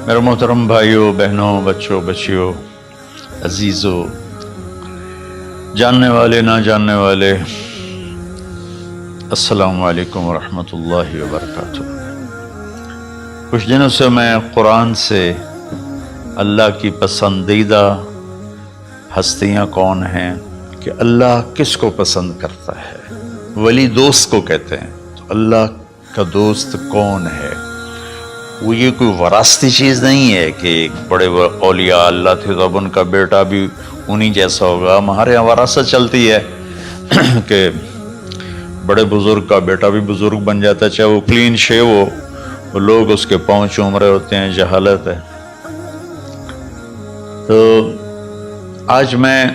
میرے محترم بھائیوں، بہنوں، بچوں، بچیوں، عزیزوں، جاننے والے، نہ جاننے والے، السلام علیکم ورحمۃ اللہ وبرکاتہ۔ کچھ دنوں سے میں قرآن سے اللہ کی پسندیدہ ہستیاں کون ہیں، کہ اللہ کس کو پسند کرتا ہے، ولی دوست کو کہتے ہیں، تو اللہ کا دوست کون ہے؟ وہ یہ کوئی وراثتی چیز نہیں ہے کہ ایک بڑے اولیاء اللہ تھے تو اب ان کا بیٹا بھی انہی جیسا ہوگا۔ ہمارے یہاں وراثت چلتی ہے کہ بڑے بزرگ کا بیٹا بھی بزرگ بن جاتا ہے، چاہے وہ کلین شیو ہو، وہ لوگ اس کے پاؤں چوم رہے ہوتے ہیں، جہالت ہے۔ تو آج میں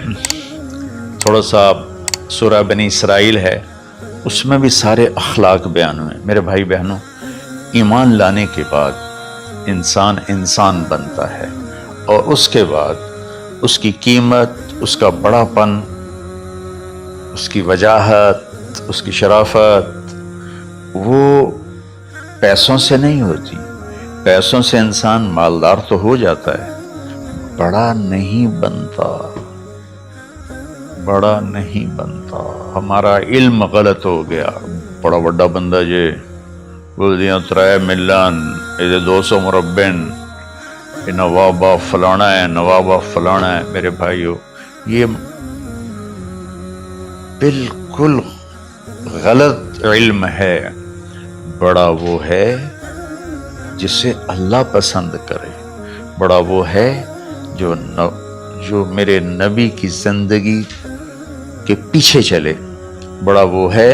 تھوڑا سا سورہ بنی اسرائیل ہے، اس میں بھی سارے اخلاق بیان ہوئے۔ میرے بھائی بہنوں، ایمان لانے کے بعد انسان بنتا ہے، اور اس کے بعد اس کی قیمت، اس کا بڑا پن، اس کی وجاہت، اس کی شرافت وہ پیسوں سے نہیں ہوتی۔ پیسوں سے انسان مالدار تو ہو جاتا ہے، بڑا نہیں بنتا، بڑا نہیں بنتا۔ ہمارا علم غلط ہو گیا۔ بڑا بڑا بندہ جے بول دیا 3 ملن، یہ 200 مربع، یہ نوابہ فلانا ہے، نوابہ فلانا ہے۔ میرے بھائیو، یہ بالکل غلط علم ہے۔ بڑا وہ ہے جسے اللہ پسند کرے، بڑا وہ ہے جو میرے نبی کی زندگی کے پیچھے چلے، بڑا وہ ہے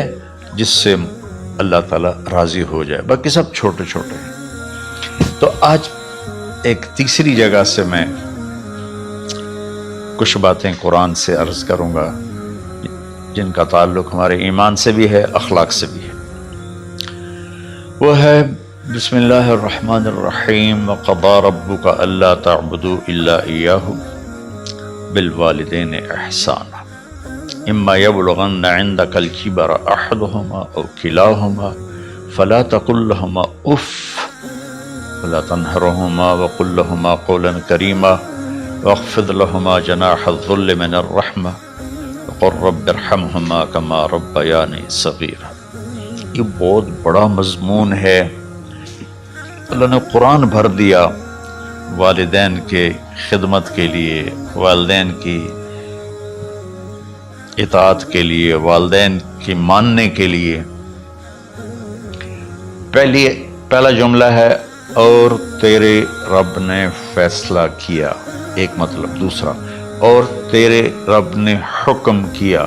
جس سے اللہ تعالیٰ راضی ہو جائے، باقی سب چھوٹے چھوٹے ہیں۔ تو آج ایک تیسری جگہ سے میں کچھ باتیں قرآن سے عرض کروں گا جن کا تعلق ہمارے ایمان سے بھی ہے، اخلاق سے بھی ہے۔ وہ ہے بسم اللہ الرحمن الرحیم، وَقَضَىٰ رَبُّكَ أَلَّا تَعْبُدُوا إِلَّا إِيَّاهُ بِالْوَالِدَيْنِ إِحْسَانًا إِمَّا يَبْلُغَنَّ عِندَكَ الْكِبَرَ أَحَدُهُمَا أَوْ كِلَاهُمَا فَلَا تَقُل لَّهُمَا أُفٍّ وَلَا تَنْهَرْهُمَا وَقُل لَّهُمَا قَوْلًا كَرِيمًا وَاخْفِضْ لَهُمَا جَنَاحَ الذُّلِّ مِنَ الرَّحْمَةِ وَقُل رَّبِّ ارْحَمْهُمَا كَمَا رَبَّيَانِي صَغِيرًا۔ یہ بہت بڑا مضمون ہے۔ اللہ نے قرآن بھر دیا والدین کے خدمت کے لیے، والدین کی اطاعت کے لیے، والدین کی ماننے کے لیے۔ پہلا جملہ ہے اور تیرے رب نے فیصلہ کیا، ایک مطلب۔ دوسرا، اور تیرے رب نے حکم کیا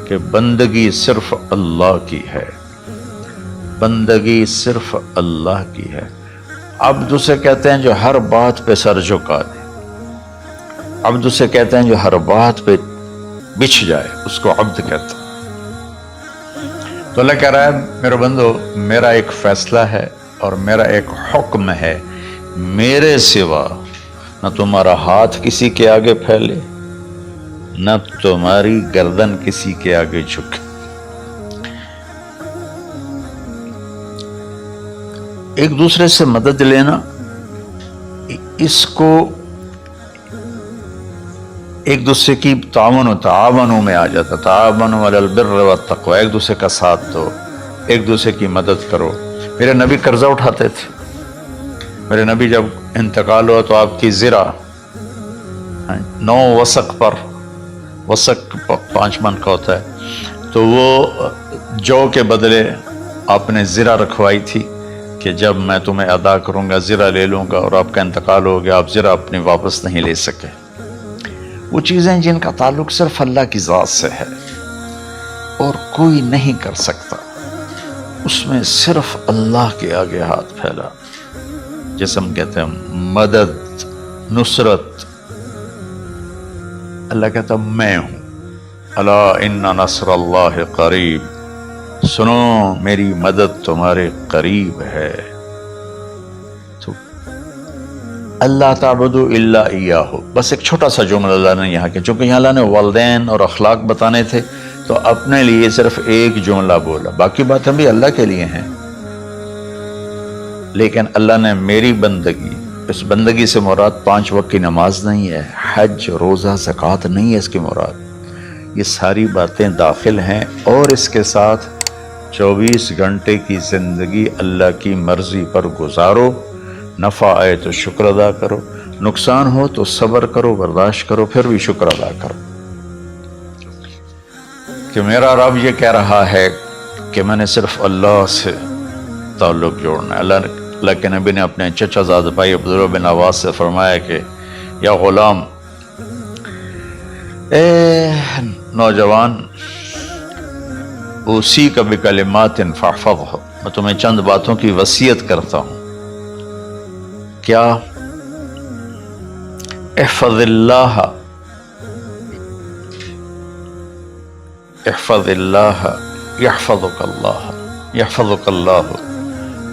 کہ بندگی صرف اللہ کی ہے، بندگی صرف اللہ کی ہے۔ عبد اسے کہتے ہیں جو ہر بات پہ سر جھکا دے، عبد اسے کہتے ہیں جو ہر بات پہ بچھ جائے، اس کو عبد کہتا ہے۔ تو اللہ کہہ رہا ہے میرے بندو، میرا ایک فیصلہ ہے اور میرا ایک حکم ہے، میرے سوا نہ تمہارا ہاتھ کسی کے آگے پھیلے، نہ تمہاری گردن کسی کے آگے جھکے۔ ایک دوسرے سے مدد لینا، اس کو ایک دوسرے کی تعاونوں میں آ جاتا، تعاونوا علی البر والتقوی، ایک دوسرے کا ساتھ دو، ایک دوسرے کی مدد کرو۔ میرے نبی قرضہ اٹھاتے تھے۔ میرے نبی جب انتقال ہوا تو آپ کی زرہ 9 وسق پر، وسق 5 من کا ہوتا ہے، تو وہ جو کے بدلے آپ نے زرہ رکھوائی تھی کہ جب میں تمہیں ادا کروں گا زرہ لے لوں گا، اور آپ کا انتقال ہو گیا، آپ زرہ اپنی واپس نہیں لے سکے۔ وہ چیزیں جن کا تعلق صرف اللہ کی ذات سے ہے اور کوئی نہیں کر سکتا، اس میں صرف اللہ کے آگے ہاتھ پھیلا، جیسے ہم کہتے ہیں مدد، نصرت، اللہ کہتا میں ہوں، الا ان نصر اللہ قریب، سنو میری مدد تمہارے قریب ہے۔ تو اللہ تعبدوا الا ایاہ، بس ایک چھوٹا سا جملہ اللہ نے یہاں کیا، چونکہ یہاں اللہ نے والدین اور اخلاق بتانے تھے تو اپنے لیے صرف ایک جملہ بولا، باقی باتیں بھی اللہ کے لیے ہیں، لیکن اللہ نے میری بندگی، اس بندگی سے مراد 5 وقت کی نماز نہیں ہے، حج، روزہ، زکوٰۃ نہیں ہے اس کی مراد۔ یہ ساری باتیں داخل ہیں، اور اس کے ساتھ 24 گھنٹے کی زندگی اللہ کی مرضی پر گزارو، نفع آئے تو شکر ادا کرو، نقصان ہو تو صبر کرو، برداشت کرو، پھر بھی شکر ادا کرو کہ میرا رب یہ کہہ رہا ہے کہ میں نے صرف اللہ سے تعلق جوڑنا ہے۔ اللہ کے نبی نے اپنے چچا زاد بھائی عبداللہ بن عباس سے فرمایا کہ یا غلام، اے نوجوان، اسی کا بکلمات فاحفظہ، میں تمہیں چند باتوں کی وصیت کرتا ہوں۔ کیا؟ احفظ اللہ، احفظ اللہ یحفظک اللہ، یحفظک اللہ،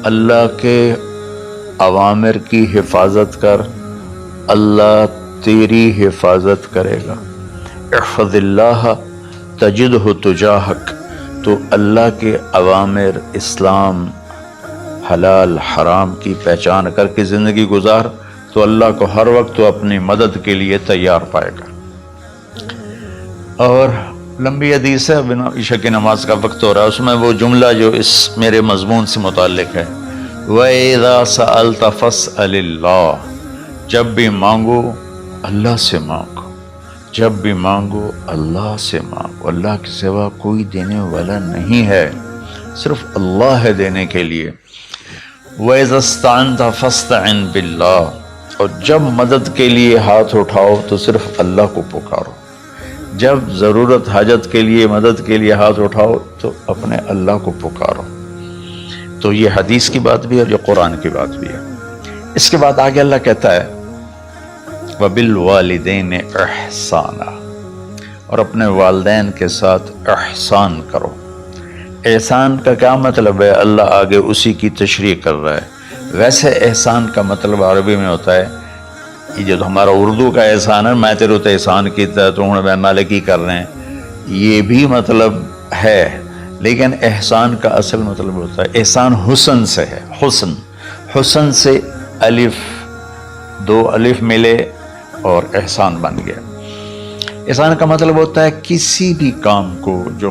اللہ کے اوامر کی حفاظت کر، اللہ تیری حفاظت کرے گا۔ احفظ اللہ تجدہ تجاہک، تو اللہ کے اوامر، اسلام، حلال حرام کی پہچان کر کے زندگی گزار تو اللہ کو ہر وقت تو اپنی مدد کے لیے تیار پائے گا۔ اور لمبی حدیث ہے، بنا عشاء کی نماز کا وقت ہو رہا ہے، اس میں وہ جملہ جو اس میرے مضمون سے متعلق ہے، وَإِذَا سَأَلْتَ فَاسْأَلِ اللَّهِ، جب بھی مانگو اللہ سے مانگو، جب بھی مانگو اللہ سے مانگو، اللہ کے سوا کوئی دینے والا نہیں ہے، صرف اللہ ہے دینے کے لیے۔ وَإِذَا اسْتَعَنْتَ فَاسْتَعِنْ بِاللَّهِ، اور جب مدد کے لیے ہاتھ اٹھاؤ تو صرف اللہ کو پکارو، جب ضرورت حاجت کے لیے مدد کے لیے ہاتھ اٹھاؤ تو اپنے اللہ کو پکارو۔ تو یہ حدیث کی بات بھی ہے اور یہ قرآن کی بات بھی ہے۔ اس کے بعد آگے اللہ کہتا ہے وَبِالْوَالِدَيْنِ إِحْسَانًا، اور اپنے والدین کے ساتھ احسان کرو۔ احسان کا کیا مطلب ہے؟ اللہ آگے اسی کی تشریح کر رہا ہے۔ ویسے احسان کا مطلب عربی میں ہوتا ہے، یہ جو ہمارا اردو کا احسان ہے، میں تیرے تے احسان کیتا ہے تو ہوں میں نالے کی کر رہے ہیں، یہ بھی مطلب ہے، لیکن احسان کا اصل مطلب ہوتا ہے، احسان حسن سے ہے، حسن، حسن سے الف، 2 الف ملے اور احسان بن گیا۔ احسان کا مطلب ہوتا ہے کسی بھی کام کو جو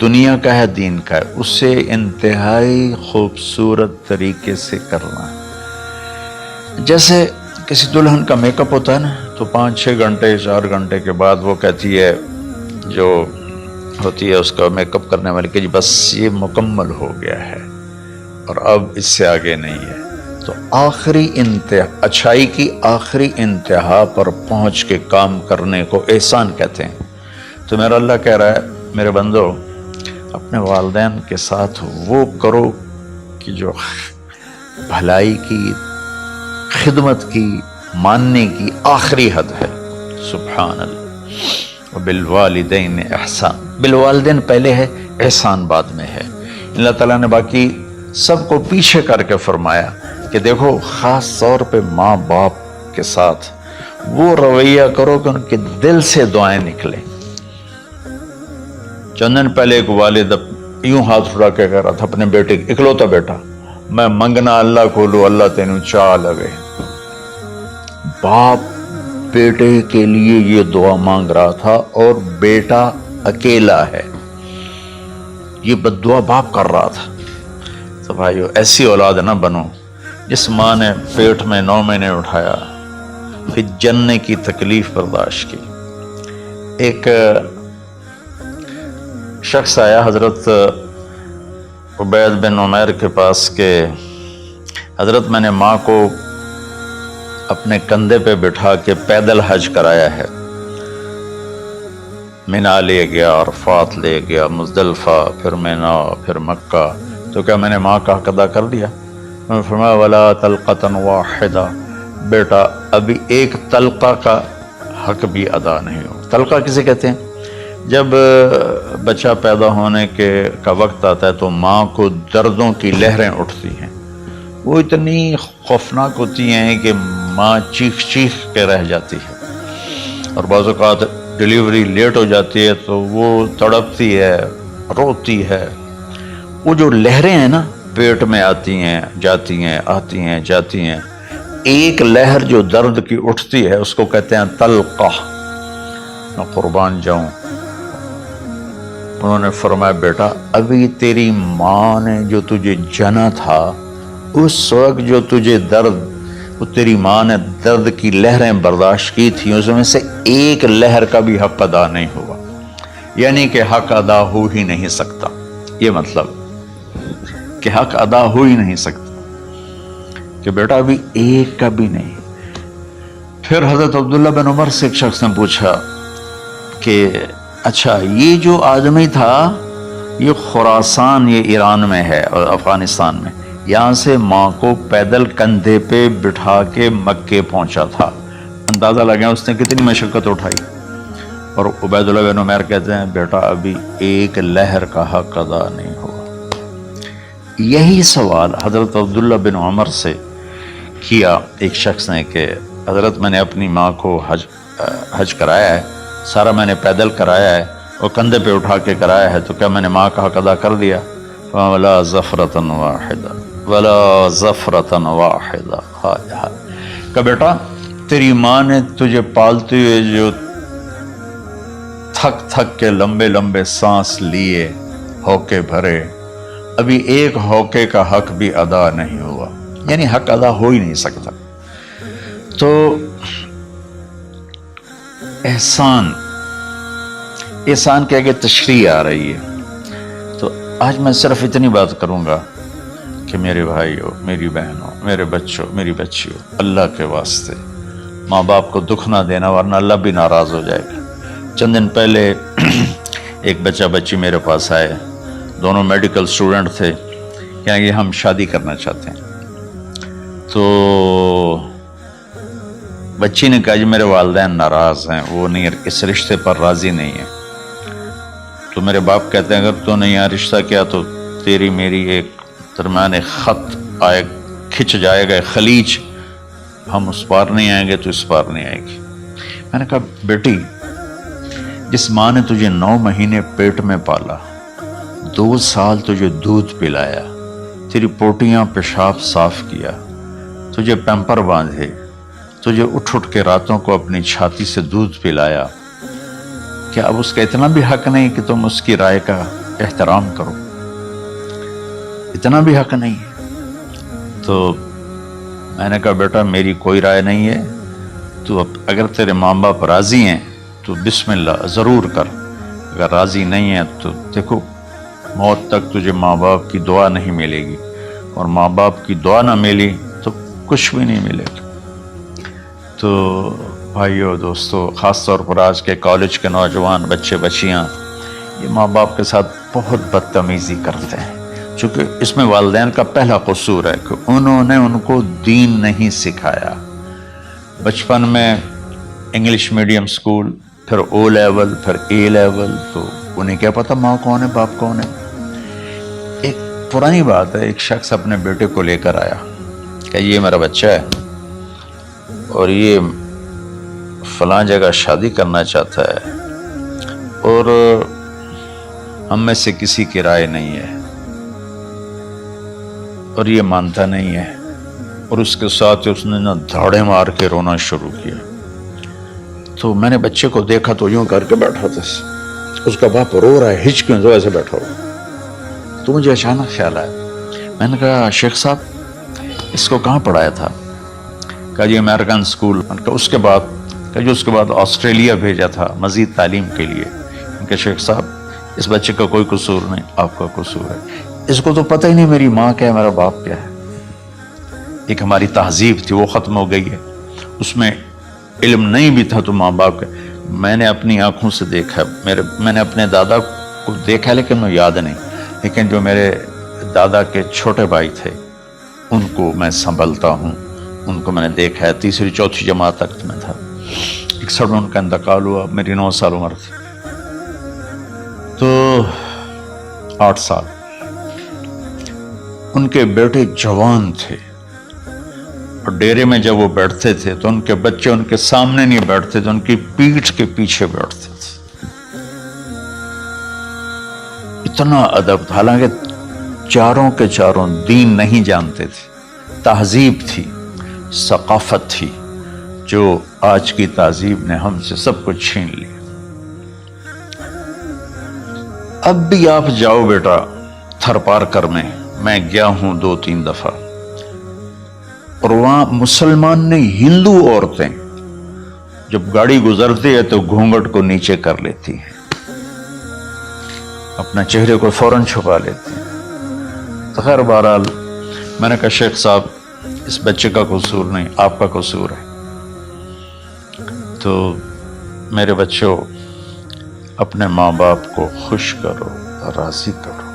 دنیا کا ہے، دین کا ہے، اسے انتہائی خوبصورت طریقے سے کرنا ہے۔ جیسے کسی دلہن کا میک اپ ہوتا ہے نا، تو 5-6 گھنٹے 4 گھنٹے کے بعد وہ کہتی ہے، جو ہوتی ہے اس کا میک اپ کرنے والی، کہ جی بس یہ مکمل ہو گیا ہے اور اب اس سے آگے نہیں ہے۔ تو آخری انتہا، اچھائی کی آخری انتہا پر پہنچ کے کام کرنے کو احسان کہتے ہیں۔ تو میرا اللہ کہہ رہا ہے میرے بندو، اپنے والدین کے ساتھ وہ کرو کہ جو بھلائی کی، خدمت کی، ماننے کی آخری حد ہے۔ سبحان اللہ۔ وبالوالدین احسان، بالوالدین پہلے ہے، احسان بعد میں ہے۔ اللہ تعالیٰ نے باقی سب کو پیچھے کر کے فرمایا کہ دیکھو خاص طور پہ ماں باپ کے ساتھ وہ رویہ کرو کہ ان کے دل سے دعائیں نکلیں۔ چند دن پہلے ایک والد یوں ہاتھ اٹھا کے کہہ رہا تھا اپنے بیٹے، اکلوتا بیٹا، میں منگنا اللہ کو لو، اللہ تینوں چاہ لگے۔ باپ بیٹے کے لیے یہ دعا مانگ رہا تھا اور بیٹا اکیلا ہے، یہ بد دعا باپ کر رہا تھا۔ تو بھائیو، ایسی اولاد نہ بنو جس ماں نے پیٹ میں 9 مہینے اٹھایا، پھر جننے کی تکلیف برداشت کی۔ ایک شخص آیا حضرت عبید بن عمیر کے پاس کہ حضرت میں نے ماں کو اپنے کندھے پہ بٹھا کے پیدل حج کرایا ہے، مینا لے گیا، عرفات لے گیا، مزدلفہ، پھر مینا، پھر مکہ، تو کیا میں نے ماں کا حق ادا کر دیا؟ میں نے فرمایا ولا تلقۃ واحدہ، بیٹا ابھی ایک تلقہ کا حق بھی ادا نہیں ہو۔ تلقہ کسے کہتے ہیں؟ جب بچہ پیدا ہونے کا وقت آتا ہے تو ماں کو دردوں کی لہریں اٹھتی ہیں، وہ اتنی خوفناک ہوتی ہیں کہ ماں چیخ چیخ کے رہ جاتی ہے، اور بعض اوقات ڈیلیوری لیٹ ہو جاتی ہے تو وہ تڑپتی ہے، روتی ہے۔ وہ جو لہریں ہیں نا، پیٹ میں آتی ہیں جاتی ہیں، آتی ہیں جاتی ہیں، ایک لہر جو درد کی اٹھتی ہے اس کو کہتے ہیں تلقہ. میں قربان جاؤں، انہوں نے فرمایا بیٹا ابھی تیری ماں نے جو تجھے جنا تھا اس وقت جو تجھے درد، وہ تیری ماں نے درد کی لہریں برداشت کی تھی، اس میں سے ایک لہر کا بھی حق ادا نہیں ہوا. یعنی کہ حق ادا ہو ہی نہیں سکتا. یہ مطلب کہ حق ادا ہو ہی نہیں سکتا کہ بیٹا ابھی ایک کا بھی نہیں. پھر حضرت عبداللہ بن عمر سے ایک شخص نے پوچھا کہ اچھا یہ جو آدمی تھا یہ خراسان، یہ ایران میں ہے اور افغانستان میں، یہاں سے ماں کو پیدل کندھے پہ بٹھا کے مکے پہنچا تھا. اندازہ لگا اس نے کتنی مشقت اٹھائی. اور عبید اللہ بن عمر کہتے ہیں بیٹا ابھی ایک لہر کا حق ادا نہیں ہوا. یہی سوال حضرت عبداللہ بن عمر سے کیا ایک شخص نے کہ حضرت میں نے اپنی ماں کو حج کرایا ہے، سارا میں نے پیدل کرایا ہے اور کندھے پہ اٹھا کے کرایا ہے، تو کیا میں نے ماں کا حق ادا کر دیا؟ وَلَا زَفْرَةً وَاحِدًا وَلَا زَفْرَةً وَاحِدًا. کہ بیٹا تیری ماں نے تجھے پالتے ہوئے جو تھک تھک کے لمبے لمبے سانس لیے، ہوکے بھرے، ابھی ایک ہوکے کا حق بھی ادا نہیں ہوا. یعنی حق ادا ہو ہی نہیں سکتا. تو احسان کے آگے تشریح آ رہی ہے. تو آج میں صرف اتنی بات کروں گا کہ میرے بھائیوں، میری بہنوں، میرے بچوں، میری بچیوں، اللہ کے واسطے ماں باپ کو دکھ نہ دینا ورنہ اللہ بھی ناراض ہو جائے گا. چند دن پہلے ایک بچہ بچی میرے پاس آئے، دونوں میڈیکل اسٹوڈنٹ تھے، کہیں کہ ہم شادی کرنا چاہتے ہیں. تو بچی نے کہا جی میرے والدین ناراض ہیں، وہ نہیں، اس رشتے پر راضی نہیں ہیں. تو میرے باپ کہتے ہیں اگر تو نے یہاں رشتہ کیا تو تیری میری ایک درمیان ایک خط آئے، کھچ جائے گا خلیج، ہم اس پار نہیں آئیں گے تو اس پار نہیں آئے گی. میں نے کہا بیٹی جس ماں نے تجھے 9 مہینے پیٹ میں پالا، 2 سال تجھے دودھ پلایا، تیری پوٹیاں پیشاب صاف کیا، تجھے پیمپر باندھے، تجھے اٹھ اٹھ کے راتوں کو اپنی چھاتی سے دودھ پلایا، کیا اب اس کا اتنا بھی حق نہیں کہ تم اس کی رائے کا احترام کرو؟ اتنا بھی حق نہیں ہے. تو میں نے کہا بیٹا میری کوئی رائے نہیں ہے، تو اگر تیرے ماں باپ راضی ہیں تو بسم اللہ ضرور کر، اگر راضی نہیں ہے تو دیکھو موت تک تجھے ماں باپ کی دعا نہیں ملے گی، اور ماں باپ کی دعا نہ ملی تو کچھ بھی نہیں ملے گا. تو بھائیو دوستو، خاص طور پر آج کے کالج کے نوجوان بچے بچیاں یہ ماں باپ کے ساتھ بہت بدتمیزی کرتے ہیں، چونکہ اس میں والدین کا پہلا قصور ہے کہ انہوں نے ان کو دین نہیں سکھایا. بچپن میں انگلش میڈیم سکول، پھر او لیول، پھر اے لیول، تو انہیں کیا پتہ ماں کون ہے باپ کون ہے. ایک پرانی بات ہے، ایک شخص اپنے بیٹے کو لے کر آیا کہ یہ میرا بچہ ہے اور یہ فلاں جگہ شادی کرنا چاہتا ہے اور ہم میں سے کسی کی رائے نہیں ہے اور یہ مانتا نہیں ہے. اور اس کے ساتھ اس نے نا دھاڑے مار کے رونا شروع کیا. تو میں نے بچے کو دیکھا تو یوں کر کے بیٹھا تھا، اس کا باپ رو رہا ہے، ہچ کیوں ایسے بیٹھا ہوا. تو مجھے اچانک خیال آیا، میں نے کہا شیخ صاحب اس کو کہاں پڑھایا تھا؟ کہا جی امریکن اسکول. اس کے بعد آسٹریلیا بھیجا تھا مزید تعلیم کے لیے. کہ شیخ صاحب اس بچے کا کوئی قصور نہیں، آپ کا قصور ہے. اس کو تو پتہ ہی نہیں میری ماں کیا ہے، میرا باپ کیا ہے. ایک ہماری تہذیب تھی وہ ختم ہو گئی ہے، اس میں علم نہیں بھی تھا تو ماں باپ کا. میں نے اپنی آنکھوں سے دیکھا، میں نے اپنے دادا کو دیکھا لیکن میں یاد نہیں، لیکن جو میرے دادا کے چھوٹے بھائی تھے ان کو میں سنبھلتا ہوں، ان کو میں نے دیکھا ہے. 3ری 4تھی جماعت تک میں تھا. 61 میں ان کا انتقال ہوا، میری 9 سال عمر تھی. تو 8 سال ان کے بیٹے جوان تھے، اور ڈیرے میں جب وہ بیٹھتے تھے تو ان کے بچے ان کے سامنے نہیں بیٹھتے تھے، ان کی پیٹھ کے پیچھے بیٹھتے تھے. اتنا ادب تھا، حالانکہ چاروں کے چاروں دین نہیں جانتے تھے، تہذیب تھی. ثقافت تھی جو آج کی تہذیب نے ہم سے سب کچھ چھین لی۔ اب بھی آپ جاؤ بیٹا تھر پار کر میں گیا ہوں 2-3 دفعہ، اور وہاں مسلمان نہیں ہندو عورتیں جب گاڑی گزرتی ہے تو گھونگھٹ کو نیچے کر لیتی ہیں، اپنا چہرے کو فوراً چھپا لیتی ہیں۔ تو خیر بہرحال میں نے کہا شیخ صاحب اس بچے کا قصور نہیں، آپ کا قصور ہے، تو میرے بچوں اپنے ماں باپ کو خوش کرو، راضی کرو۔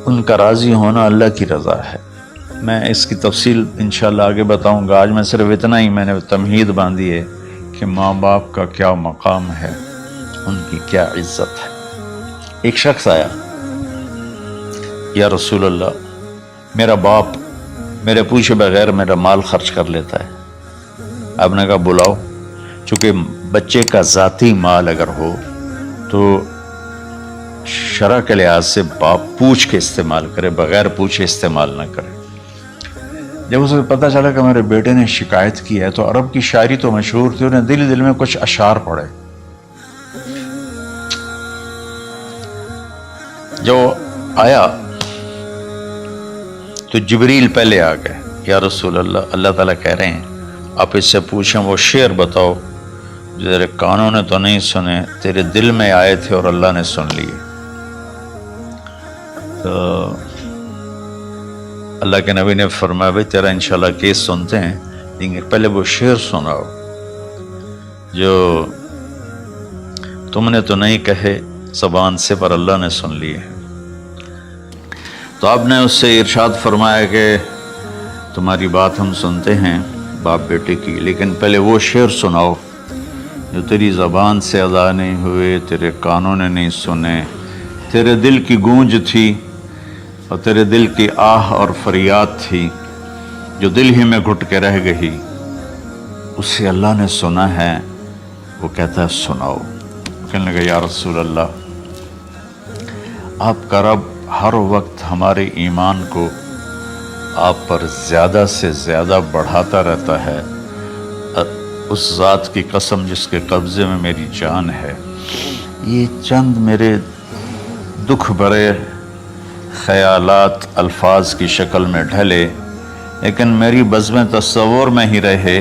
ان کا راضی ہونا اللہ کی رضا ہے۔ میں اس کی تفصیل انشاءاللہ آگے بتاؤں گا، آج میں صرف اتنا ہی میں نے تمہید باندھی ہے کہ ماں باپ کا کیا مقام ہے، ان کی کیا عزت ہے۔ ایک شخص آیا، یا رسول اللہ میرا باپ میرے پوچھے بغیر میرا مال خرچ کر لیتا ہے۔ آپ نے کہا بلاؤ، چونکہ بچے کا ذاتی مال اگر ہو تو شرع کے لحاظ سے باپ پوچھ کے استعمال کرے، بغیر پوچھے استعمال نہ کرے۔ جب اسے پتہ چلا کہ میرے بیٹے نے شکایت کی ہے تو عرب کی شاعری تو مشہور تھی، انہیں دل دل میں کچھ اشعار پڑھے۔ جو آیا تو جبریل پہلے آ گئے، یا رسول اللہ اللہ تعالیٰ کہہ رہے ہیں آپ اس سے پوچھیں وہ شعر بتاؤ جو تیرے کانوں نے تو نہیں سنے، تیرے دل میں آئے تھے اور اللہ نے سن لیے۔ تو اللہ کے نبی نے فرمایا بھائی تیرا انشاءاللہ کیس سنتے ہیں، لیکن پہلے وہ شعر سناؤ جو تم نے تو نہیں کہے زبان سے پر اللہ نے سن لیے۔ تو آپ نے اس سے ارشاد فرمایا کہ تمہاری بات ہم سنتے ہیں باپ بیٹے کی، لیکن پہلے وہ شعر سناؤ جو تیری زبان سے ادا نہیں ہوئے، تیرے کانوں نے نہیں سنے، تیرے دل کی گونج تھی اور تیرے دل کی آہ اور فریاد تھی جو دل ہی میں گھٹ کے رہ گئی، اسے اللہ نے سنا ہے۔ وہ کہتا ہے سناؤ۔ کہنے لگا یا رسول اللہ آپ کا رب ہر وقت ہمارے ایمان کو آپ پر زیادہ سے زیادہ بڑھاتا رہتا ہے، اس ذات کی قسم جس کے قبضے میں میری جان ہے۔ یہ چند میرے دکھ بھرے خیالات الفاظ کی شکل میں ڈھلے، لیکن میری بزم تصور میں ہی رہے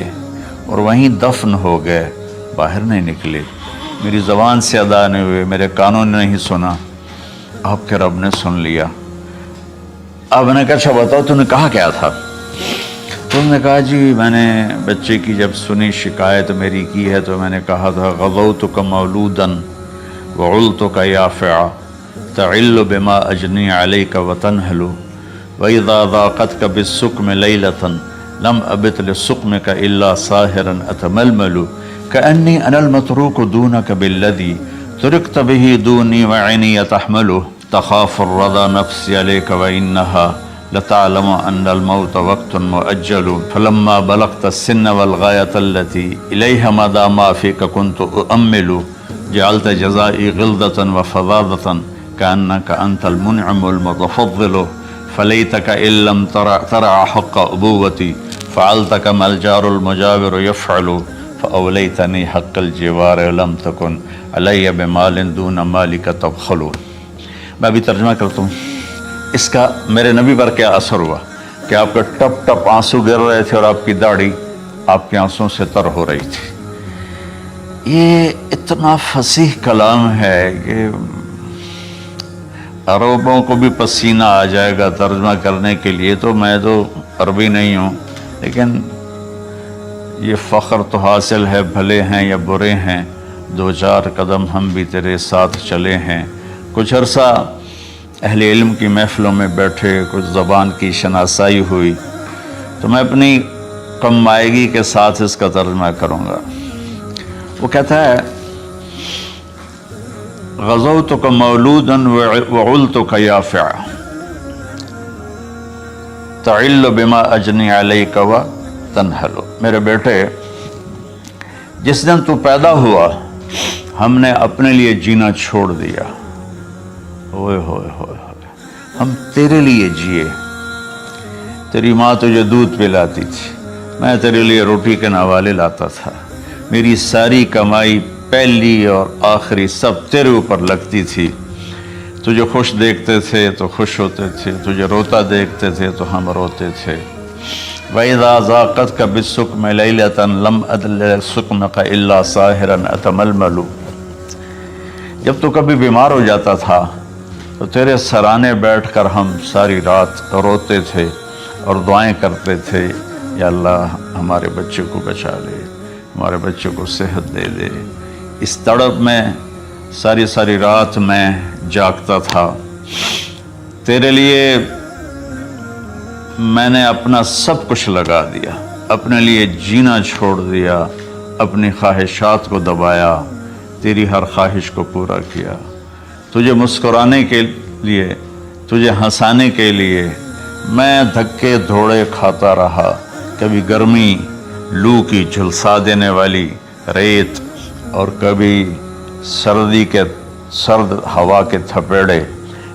اور وہیں دفن ہو گئے، باہر نہیں نکلے، میری زبان سے ادا نہیں ہوئے، میرے کانوں نے نہیں سنا، آپ کے رب نے سن لیا۔ اب میں نے کہا اچھا بتاؤ تم نے کہا کیا تھا؟ تم نے کہا جی میں نے بچے کی جب سنی شکایت میری کی ہے تو میں نے کہا تھا غضوتک مولودا وعلتک یافعا تعل بما اجنی علیک وتنہل واذا ضاقتک بالسقم لیلۃ لم ابت لسقمک الا ساہرا اتململ کأنی انا المتروک دونک بالذی ترکت به دونی وعینی تحمل تخاف الرضا نفسی علیک وإنها لتعلم أن الموت وقت مؤجل فلما بلغت السن والغاية التي إليها مدى ما فيك كنت أؤمل جعلت جزائي غلظة وفظاظة كأنك أنت المنعم المتفضل فليتك إن لم ترع حق أبوتي فعلت كما الجار المجاور يفعل فأوليتني حق الجوار لم تكن علي بمال دون مالك تبخل۔ میں ابھی ترجمہ کرتا ہوں۔ اس کا میرے نبی پر کیا اثر ہوا کہ آپ کے ٹپ ٹپ آنسو گر رہے تھے اور آپ کی داڑھی آپ کے آنسوں سے تر ہو رہی تھی۔ یہ اتنا فصیح کلام ہے کہ عربوں کو بھی پسینہ آ جائے گا ترجمہ کرنے کے لیے، تو میں تو عربی نہیں ہوں، لیکن یہ فخر تو حاصل ہے، بھلے ہیں یا برے ہیں 2-4 قدم ہم بھی تیرے ساتھ چلے ہیں۔ کچھ عرصہ اہل علم کی محفلوں میں بیٹھے، کچھ زبان کی شناسائی ہوئی، تو میں اپنی کم مائگی کے ساتھ اس کا ترجمہ کروں گا۔ وہ کہتا ہے غزوتک مولودا وعلتک یافعا تعل بما اجنی علیک وتنہل۔ میرے بیٹے جس دن تو پیدا ہوا ہم نے اپنے لیے جینا چھوڑ دیا، ہوئے ہوئے ہوئے ہوئے، ہم تیرے لیے جیے، تیری ماں تجھے دودھ پلاتی تھی، میں تیرے لیے روٹی کے نوالے لاتا تھا، میری ساری کمائی پہلی اور آخری سب تیرے اوپر لگتی تھی، تجھے خوش دیکھتے تھے تو خوش ہوتے تھے، تجھے روتا دیکھتے تھے تو ہم روتے تھے۔ وَإِذَا ذَاقَتْكَ بِالسُّقْمِ لَيْلَةً لَمْ أَدْلِ سُقْمَكَ إِلَّا سَاهِرًا أَتَمَلْمَلُ۔ جب تو کبھی بیمار ہو جاتا تھا تو تیرے سرانے بیٹھ کر ہم ساری رات روتے تھے اور دعائیں کرتے تھے، یا اللہ ہمارے بچے کو بچا لے، ہمارے بچے کو صحت دے دے۔ اس تڑپ میں ساری ساری رات میں جاگتا تھا، تیرے لیے میں نے اپنا سب کچھ لگا دیا، اپنے لیے جینا چھوڑ دیا، اپنی خواہشات کو دبایا، تیری ہر خواہش کو پورا کیا، تجھے مسکرانے کے لیے، تجھے ہنسانے کے لیے میں دھکے دھوڑے کھاتا رہا، کبھی گرمی لو کی جھلسا دینے والی ریت اور کبھی سردی کے سرد ہوا کے تھپیڑے،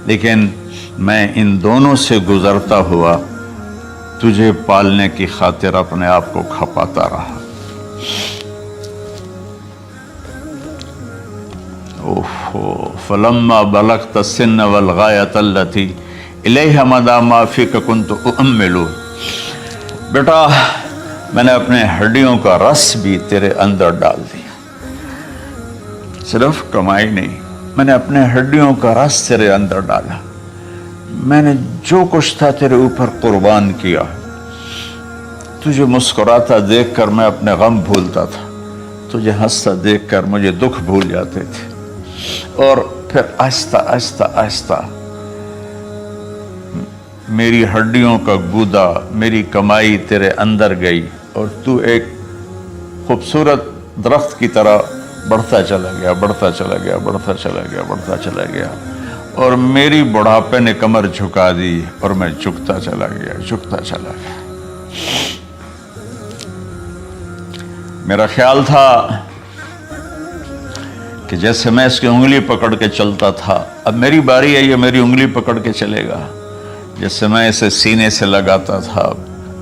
لیکن میں ان دونوں سے گزرتا ہوا تجھے پالنے کی خاطر اپنے آپ کو کھپاتا رہا۔ فلما بلغت السن والغایۃ التی الیہ مدی ما فیک کنت اؤمل۔ بیٹا میں نے اپنے ہڈیوں کا رس بھی تیرے اندر ڈال دیا، صرف کمائی نہیں، میں نے اپنے ہڈیوں کا رس تیرے اندر ڈالا، میں نے جو کچھ تھا تیرے اوپر قربان کیا۔ تجھے مسکراتا دیکھ کر میں اپنے غم بھولتا تھا، تجھے ہنستا دیکھ کر مجھے دکھ بھول جاتے تھے، اور پھر آہستہ آہستہ آہستہ میری ہڈیوں کا گودا، میری کمائی تیرے اندر گئی، اور تو ایک خوبصورت درخت کی طرح بڑھتا چلا گیا، بڑھتا چلا گیا، بڑھتا چلا گیا، بڑھتا چلا گیا، اور میری بڑھاپے نے کمر جھکا دی اور میں جھکتا چلا گیا، جھکتا چلا گیا۔ میرا خیال تھا کہ جیسے میں اس کی انگلی پکڑ کے چلتا تھا، اب میری باری ہے، یہ میری انگلی پکڑ کے چلے گا، جیسے میں اسے سینے سے لگاتا تھا،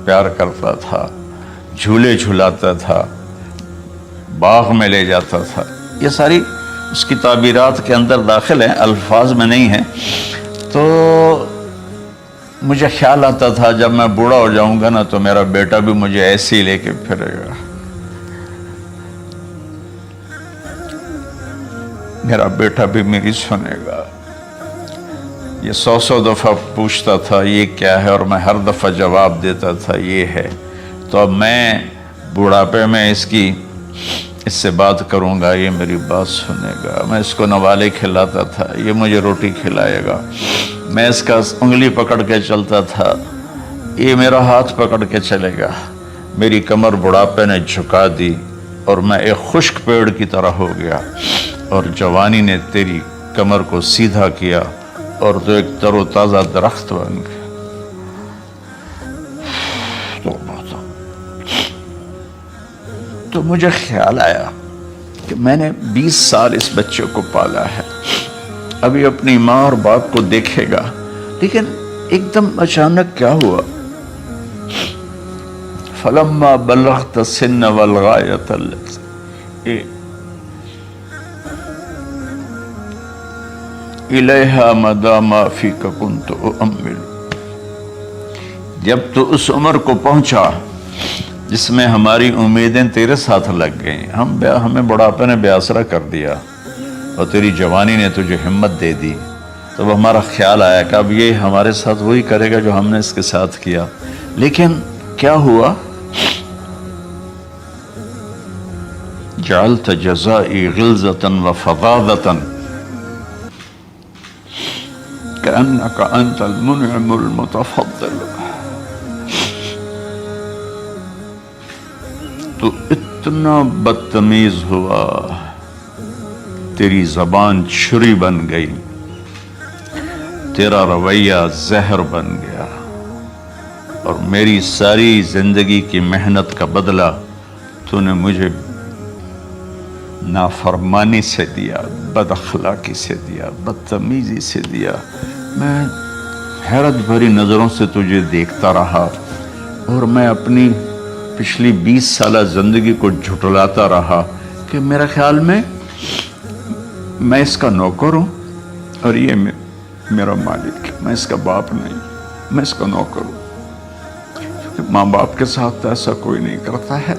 پیار کرتا تھا، جھولے جھلاتا تھا، باغ میں لے جاتا تھا، یہ ساری اس کی تعبیرات کے اندر داخل ہیں، الفاظ میں نہیں ہیں۔ تو مجھے خیال آتا تھا جب میں بوڑھا ہو جاؤں گا نا تو میرا بیٹا بھی مجھے ایسے ہی لے کے پھرے گا، میرا بیٹا بھی میری سنے گا۔ یہ 100 دفعہ پوچھتا تھا یہ کیا ہے، اور میں ہر دفعہ جواب دیتا تھا یہ ہے۔ تو اب میں بوڑھاپے میں اس سے بات کروں گا، یہ میری بات سنے گا، میں اس کو نوالے کھلاتا تھا، یہ مجھے روٹی کھلائے گا، میں اس کا انگلی پکڑ کے چلتا تھا، یہ میرا ہاتھ پکڑ کے چلے گا۔ میری کمر بڑھاپے نے جھکا دی اور میں ایک خشک پیڑ کی طرح ہو گیا، اور جوانی نے تیری کمر کو سیدھا کیا اور تو ایک تر و تازہ درخت بن گیا۔ تو مجھے خیال آیا کہ میں نے 20 سال اس بچے کو پالا ہے، ابھی اپنی ماں اور باپ کو دیکھے گا، لیکن ایک دم اچانک کیا ہوا؟ فلما بلغت السن والغایۃ التی الیہا مدی ما فیک کنت اؤمل۔ جب تو اس عمر کو پہنچا جس میں ہماری امیدیں تیرے ساتھ لگ گئیں، ہمیں بڑھاپے نے بے آسرا کر دیا، اور تیری جوانی نے تجھے ہمت دے دی، تو ہمارا خیال آیا کہ اب یہ ہمارے ساتھ وہی کرے گا جو ہم نے اس کے ساتھ کیا۔ لیکن کیا ہوا؟ جعلت جزائی غلظۃ وفظاظۃ کأنک انت المنعم المتفضل۔ تو اتنا بدتمیز ہوا، تیری زبان چھری بن گئی، تیرا رویہ زہر بن گیا، اور میری ساری زندگی کی محنت کا بدلہ تو نے مجھے نافرمانی سے دیا، بد اخلاقی سے دیا، بدتمیزی سے دیا۔ میں حیرت بھری نظروں سے تجھے دیکھتا رہا، اور میں اپنی پچھلی 20 سالہ زندگی کو جھٹلاتا رہا کہ میرا خیال میں اس کا نوکر ہوں اور یہ میرا مالک ہے، میں اس کا باپ نہیں، میں اس کا نوکر ہوں. کیونکہ ماں باپ کے ساتھ ایسا کوئی نہیں کرتا ہے.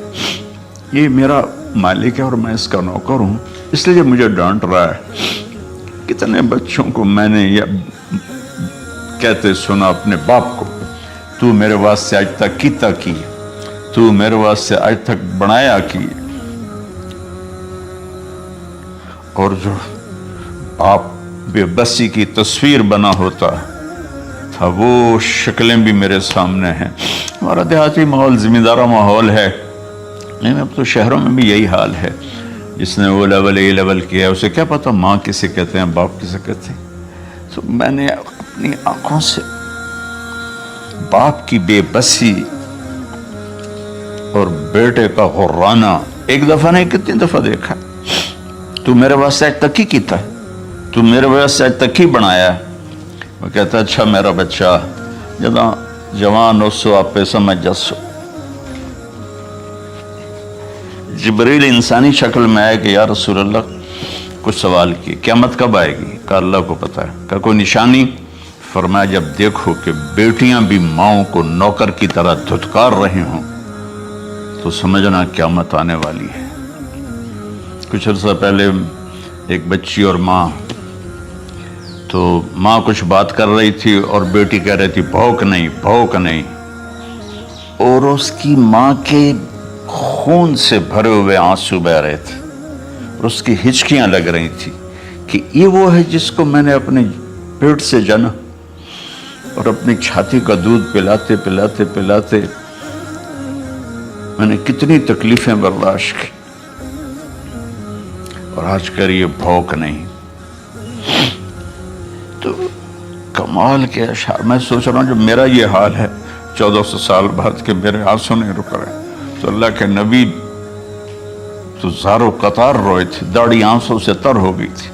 یہ میرا مالک ہے اور میں اس کا نوکر ہوں، اس لیے مجھے ڈانٹ رہا ہے. کتنے بچوں کو میں نے یہ کہتے سنا اپنے باپ کو، تو میرے واسطے آج تک کیتا کی، تو میرے واسطے آج تک بنایا کی. اور جو آپ بے بسی کی تصویر بنا ہوتا تھا وہ شکلیں بھی میرے سامنے ہیں. ہمارا دیہاتی ماحول زمین دارہ ماحول ہے، نہیں اب تو شہروں میں بھی یہی حال ہے. جس نے او لیول اے لیول کیا اسے کیا پتا ماں کسے کہتے ہیں باپ کسے کہتے ہیں. تو میں نے اپنی آنکھوں سے باپ کی بے بسی اور بیٹے کا غرانہ ایک دفعہ نہیں کتنی دفعہ دیکھا. تو میرے واسطے آج تک ہی کیتا ہے، تو میرے واسطے آج تک ہی بنایا ہے. وہ کہتا اچھا میرا بچہ جداں جوان ہو سو آپ پہ سمجھ جسو. جبریل انسانی شکل میں آئے کہ یا رسول اللہ کچھ سوال کیے، قیامت کب آئے گی؟ کہ اللہ کو پتہ ہے. کہ کوئی نشانی؟ فرمایا جب دیکھو کہ بیٹیاں بھی ماؤں کو نوکر کی طرح دھتکار رہے ہوں تو سمجھنا قیامت آنے والی ہے. کچھ عرصہ پہلے ایک بچی اور ماں، تو ماں کچھ بات کر رہی تھی اور بیٹی کہہ رہی تھی بھوک نہیں بھوک نہیں، اور اس کی ماں کے خون سے بھرے ہوئے آنسو بہ رہے تھے اور اس کی ہچکیاں لگ رہی تھی کہ یہ وہ ہے جس کو میں نے اپنے پیٹ سے جنا اور اپنی چھاتی کا دودھ پلاتے پلاتے پلاتے میں نے کتنی تکلیفیں برداشت کی، اور آج کر یہ بھوک نہیں. تو کمال کے اشعار میں سوچ رہا ہوں جب میرا یہ حال ہے 1400 سال بعد کہ میرے آنسو نہیں رک رہے، تو اللہ کے نبی تو زارو قطار روئے تھے، داڑھی آنسوں سے تر ہو گئی تھی.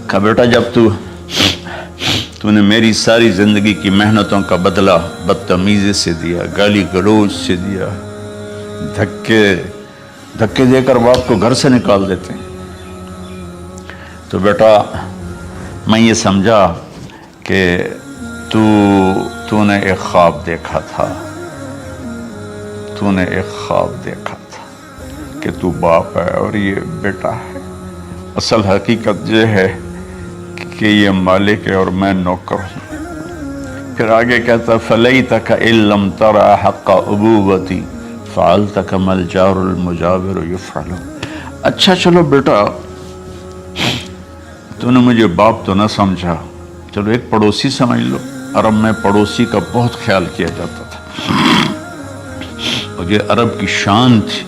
کہا بیٹا جب تو نے میری ساری زندگی کی محنتوں کا بدلہ بدتمیزی سے دیا، گالی گلوچ سے دیا، دھکے دے کر باپ کو گھر سے نکال دیتے ہیں، تو بیٹا میں یہ سمجھا کہ تو نے ایک خواب دیکھا تھا، تو نے ایک خواب دیکھا تھا کہ تو باپ ہے اور یہ بیٹا ہے. اصل حقیقت یہ ہے کہ یہ مالک ہے اور میں نوکر ہوں. پھر آگے کہتا فَلَيْتَكَ إِن لَمْ تَرَ حَقَّ أُبُوَّتِي فَعَلْتَ كَمَا الْجَارُ الْمُجَاوِرُ يُفْعَلُ. اچھا چلو بیٹا تو نے مجھے باپ تو نہ سمجھا، چلو ایک پڑوسی سمجھ لو. عرب میں پڑوسی کا بہت خیال کیا جاتا تھا اور یہ عرب کی شان تھی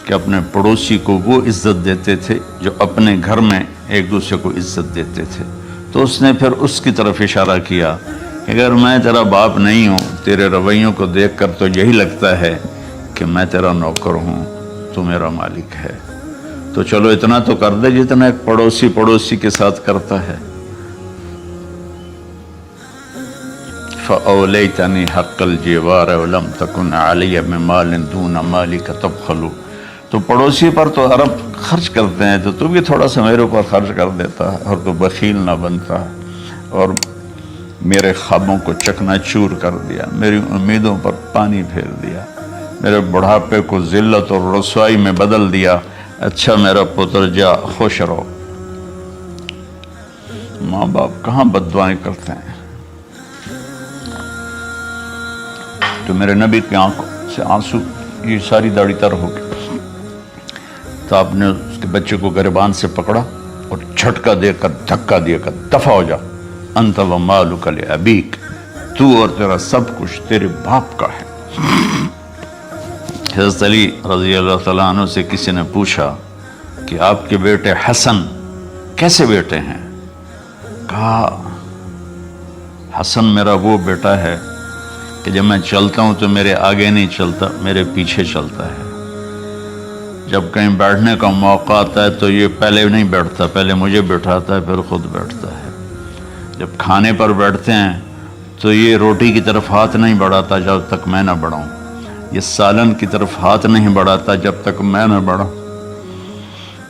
کہ اپنے پڑوسی کو وہ عزت دیتے تھے جو اپنے گھر میں ایک دوسرے کو عزت دیتے تھے. تو اس نے پھر اس کی طرف اشارہ کیا کہ اگر میں تیرا باپ نہیں ہوں، تیرے رویوں کو دیکھ کر تو یہی لگتا ہے کہ میں تیرا نوکر ہوں، تو میرا مالک ہے، تو چلو اتنا تو کر دے جتنا ایک پڑوسی کے ساتھ کرتا ہے. فَأَوْلَيْتَنِي حَقَّ الْجِوَارِ وَلَمْ تَكُنْ عَلَيَّ مِنْ دُونَ مَالِكَ تَبْخَلُ. تو پڑوسی پر تو عرب خرچ کرتے ہیں، تو بھی تھوڑا سا میرے اوپر خرچ کر دیتا اور تو بخیل نہ بنتا اور میرے خوابوں کو چکنا چور کر دیا، میری امیدوں پر پانی پھیر دیا، میرے بڑھاپے کو ذلت اور رسوائی میں بدل دیا. اچھا میرا پتر جا خوش رہو. ماں باپ کہاں بد دعائیں کرتے ہیں. تو میرے نبی کی آنکھوں سے آنسو یہ ساری داڑھی تر ہو گئی. تو آپ نے اس کے بچے کو گریبان سے پکڑا اور جھٹکا دے کر دھکا دے کر دفع ہو جا، انت و مالک لابیک، تو اور تیرا سب کچھ تیرے باپ کا ہے. حضرت علی رضی اللہ تعالیٰ عنہ سے کسی نے پوچھا کہ آپ کے بیٹے حسن کیسے بیٹے ہیں؟ کہا حسن میرا وہ بیٹا ہے کہ جب میں چلتا ہوں تو میرے آگے نہیں چلتا، میرے پیچھے چلتا ہے. جب کہیں بیٹھنے کا موقع آتا ہے تو یہ پہلے نہیں بیٹھتا، پہلے مجھے بٹھاتا ہے پھر خود بیٹھتا ہے. جب کھانے پر بیٹھتے ہیں تو یہ روٹی کی طرف ہاتھ نہیں بڑھاتا جب تک میں نہ بڑھاؤں، یہ سالن کی طرف ہاتھ نہیں بڑھاتا جب تک میں نہ بڑھاؤں،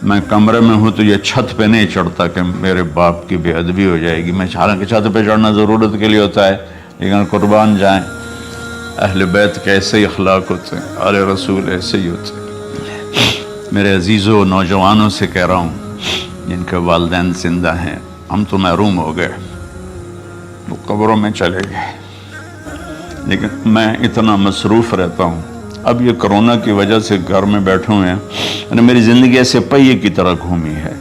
میں کمرے میں ہوں تو یہ چھت پہ نہیں چڑھتا کہ میرے باپ کی بے ادبی ہو جائے گی۔ میں حالانکہ چھت پہ چڑھنا ضرورت کے لیے ہوتا ہے، لیکن قربان جائیں اہل بیت کے ایسے ہی اخلاق ہوتے ہیں، آل رسول ایسے ہی ہوتے ہیں۔ میرے عزیزوں نوجوانوں سے کہہ رہا ہوں جن کے والدین زندہ ہیں، ہم تو محروم ہو گئے، وہ قبروں میں چلے گئے، لیکن میں اتنا مصروف رہتا ہوں۔ اب یہ کرونا کی وجہ سے گھر میں بیٹھے ہوئے ہیں، یعنی میری زندگی ایسے پہیے کی طرح گھومی ہے،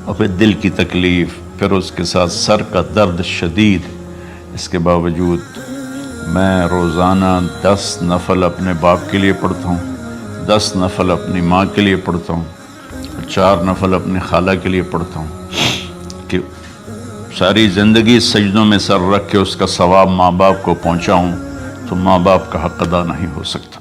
اور پھر دل کی تکلیف، پھر اس کے ساتھ سر کا درد شدید۔ اس کے باوجود میں روزانہ 10 نفل اپنے باپ کے لیے پڑھتا ہوں، 10 نفل اپنی ماں کے لیے پڑھتا ہوں، 4 نفل اپنی خالہ کے لیے پڑھتا ہوں، کہ ساری زندگی سجدوں میں سر رکھ کے اس کا ثواب ماں باپ کو پہنچاؤں، تو ماں باپ کا حق ادا نہیں ہو سکتا۔